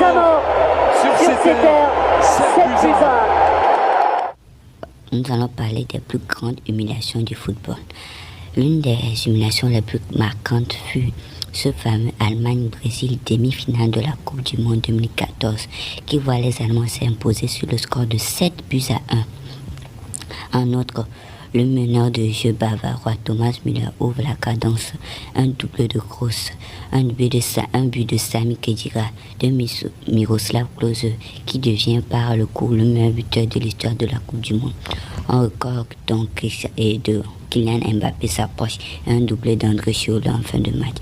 Cristiano sur ses terres, 7 buts à 1. Nous allons parler des plus grandes humiliations du football. L'une des humiliations les plus marquantes fut ce fameux Allemagne-Brésil demi-finale de la Coupe du Monde 2014 qui voit les Allemands s'imposer sur le score de 7 buts à 1. En outre, le meneur de jeu bavarois Thomas Müller ouvre la cadence, un double de Kroos, un but de Sami Khedira, de Miroslav Klose qui devient par le coup le meilleur buteur de l'histoire de la Coupe du Monde. Un record donc et de Kylian Mbappé s'approche, un doublé d'André Schürrle en fin de match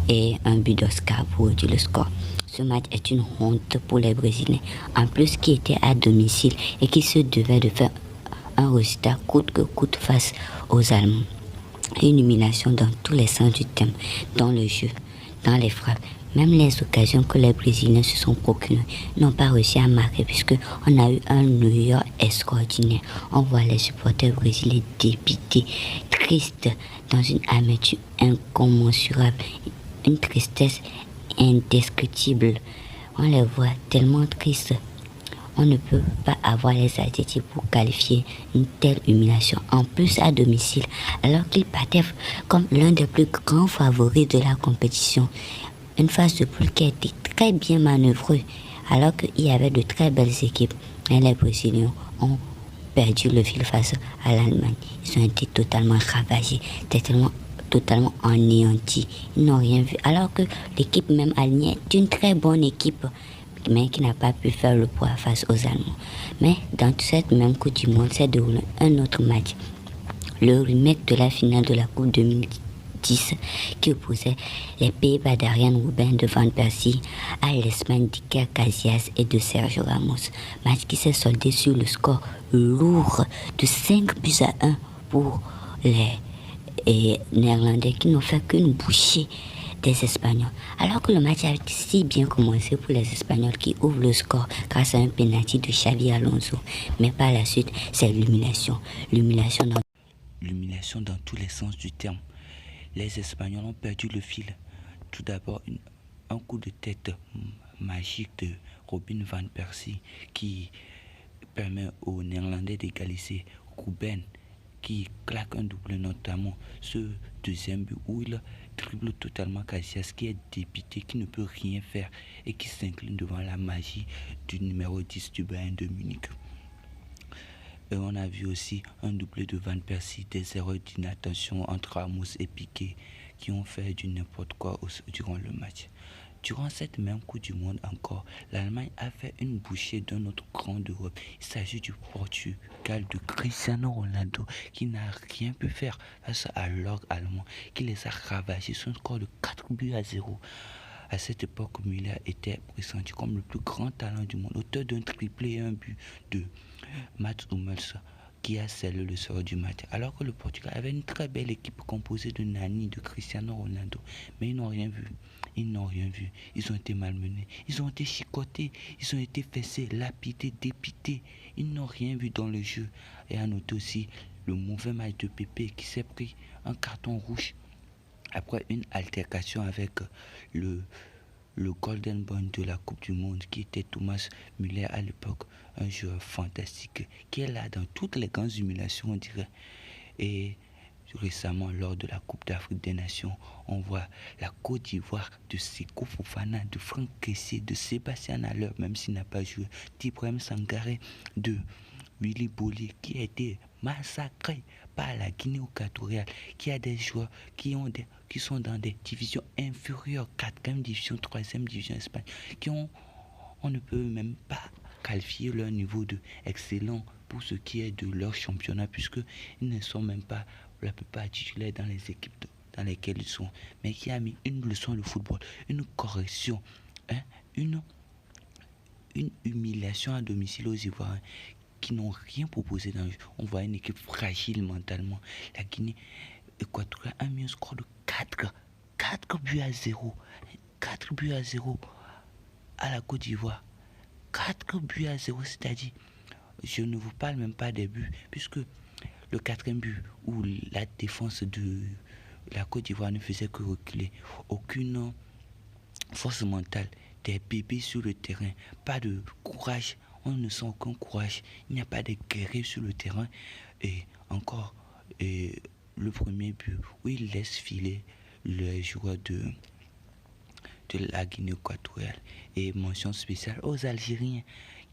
et un but d'Oscar pour réduire le score. Ce match est une honte pour les Brésiliens, en plus qui étaient à domicile et qui se devaient de faire un résultat coûte que coûte face aux Allemands. Une humiliation dans tous les sens du terme, dans le jeu, dans les frappes. Même les occasions que les Brésiliens se sont procurées n'ont pas réussi à marquer puisqu'on a eu un New York extraordinaire. On voit les supporters brésiliens dépités, tristes, dans une amertume incommensurable, une tristesse indescriptible. On les voit tellement tristes. On ne peut pas avoir les adjectifs pour qualifier une telle humiliation. En plus à domicile, alors qu'ils partaient comme l'un des plus grands favoris de la compétition. Une phase de poule qui a été très bien manœuvrée, alors qu'il y avait de très belles équipes. Et les Brésiliens ont perdu le fil face à l'Allemagne. Ils ont été totalement ravagés, totalement anéantis. Ils n'ont rien vu. Alors que l'équipe même alignée est une très bonne équipe, mais qui n'a pas pu faire le poids face aux Allemands. Mais dans cette même Coupe du Monde s'est déroulé un autre match. Le remake de la finale de la Coupe 2010 qui opposait les Pays-Bas d'Arjen Robben de Van Persie à l'Espagne d'Iker Casillas et de Sergio Ramos. Match qui s'est soldé sur le score lourd de 5 buts à 1 pour les Néerlandais qui n'ont fait qu'une bouchée des Espagnols. Alors que le match a si bien commencé pour les Espagnols qui ouvrent le score grâce à un penalty de Xavi Alonso. Mais par la suite, c'est l'humiliation. L'humiliation dans tous les sens du terme. Les Espagnols ont perdu le fil. Tout d'abord, un coup de tête magique de Robin van Persie qui permet aux Néerlandais d'égaliser. Robben qui claque un double, notamment ce deuxième but où il dribble totalement Casillas qui est dépité, qui ne peut rien faire et qui s'incline devant la magie du numéro 10 du Bayern de Munich. Et on a vu aussi un doublé de Van Persie, des erreurs d'inattention entre Ramos et Piqué qui ont fait du n'importe quoi durant le match. Durant cette même Coupe du Monde encore, l'Allemagne a fait une bouchée d'un autre grand d'Europe. Il s'agit du Portugal de Cristiano Ronaldo qui n'a rien pu faire face à l'orgue allemand qui les a ravagés sur un score de 4 buts à 0. À cette époque, Müller était pressenti comme le plus grand talent du monde, auteur d'un triplé et un but de Mats Hummels qui a scellé le sort du match. Alors que le Portugal avait une très belle équipe composée de Nani, de Cristiano Ronaldo. Mais ils n'ont rien vu. Ils n'ont rien vu. Ils ont été malmenés. Ils ont été chicotés. Ils ont été fessés, lapidés, dépités. Ils n'ont rien vu dans le jeu. Et à noter aussi le mauvais match de Pépé qui s'est pris un carton rouge après une altercation avec le Golden Boy de la Coupe du Monde qui était Thomas Müller à l'époque, un joueur fantastique qui est là dans toutes les grandes humiliations on dirait. Et récemment lors de la Coupe d'Afrique des Nations, on voit la Côte d'Ivoire de Sékou Fofana, de Franck Kessié, de Sébastien Haller même s'il n'a pas joué, d'Ibrahim Sangaré, de Willy Bolly qui a été massacré par la Guinée équatoriale, qui a des joueurs qui sont dans des divisions inférieures, 4e division, 3e division Espagne, on ne peut même pas qualifier leur niveau de excellent pour ce qui est de leur championnat, puisqu'ils ne sont même pas la plupart titulaires dans les équipes dans lesquelles ils sont, mais qui a mis une leçon de football, une correction, une humiliation à domicile aux Ivoiriens qui n'ont rien proposé dans le jeu. On voit une équipe fragile mentalement. La Guinée équatoriale a mis un score de 4 buts à 0. 4 buts à 0 à la Côte d'Ivoire. 4 buts à 0, c'est-à-dire, je ne vous parle même pas des buts, puisque le 4e but où la défense de la Côte d'Ivoire ne faisait que reculer. Aucune force mentale des bébés sur le terrain, pas de courage, on ne sent aucun courage, il n'y a pas de guerriers sur le terrain. Et encore, le premier but où il laisse filer le joueur de la Guinée équatoriale. Et mention spéciale aux Algériens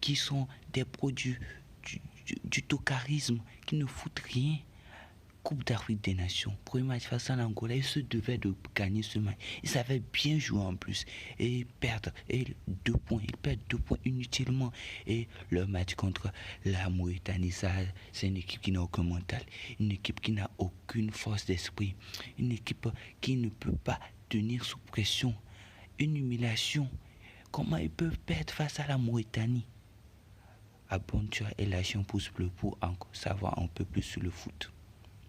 qui sont des produits du tocarisme, qui ne foutent rien. Coupe d'Afrique des Nations, premier match face à l'Angola, ils se devaient de gagner ce match. Ils savaient bien jouer en plus et perdre. Et 2 points, ils perdent 2 points inutilement. Et leur match contre la Mauritanie, ça, c'est une équipe qui n'a aucun mental, une équipe qui n'a aucune force d'esprit, une équipe qui ne peut pas tenir sous pression. Une humiliation. Comment ils peuvent perdre face à la Mauritanie? Abonne-toi et lâche un pouce bleu pour savoir un peu plus sur le foot.